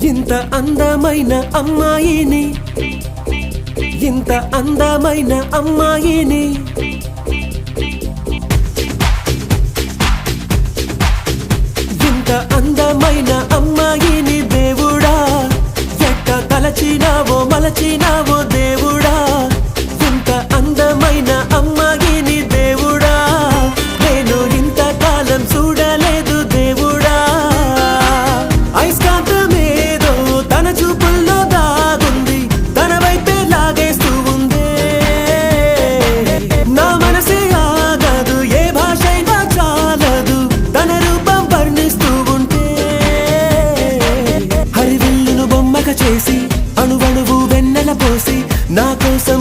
ఇంత అందమైన అమ్మాయిని, ఇంత అందమైన అమ్మాయిని, ఇంత అందమైన అమ్మాయిని దేవుడా ఎట్ట తలచినావో మలచినావో దేవుడా, ఇంత అందమైన అమ్మాయిని దేవుడా నేను ఇంతకాలం చూడలేదు దేవుడా. ఐస్కాంతమేదో తన చూపుల్లో దాగుంది, తన వైపే లాగేస్తూ ఉందే, నా మనసే ఆగదు ఏ భాషైనా చాలదు తన రూపం వర్ణిస్తూ ఉంటే. హరివిల్లును బొమ్మగా చేసి అణువణువు వెన్నెల పోసి నా కోసం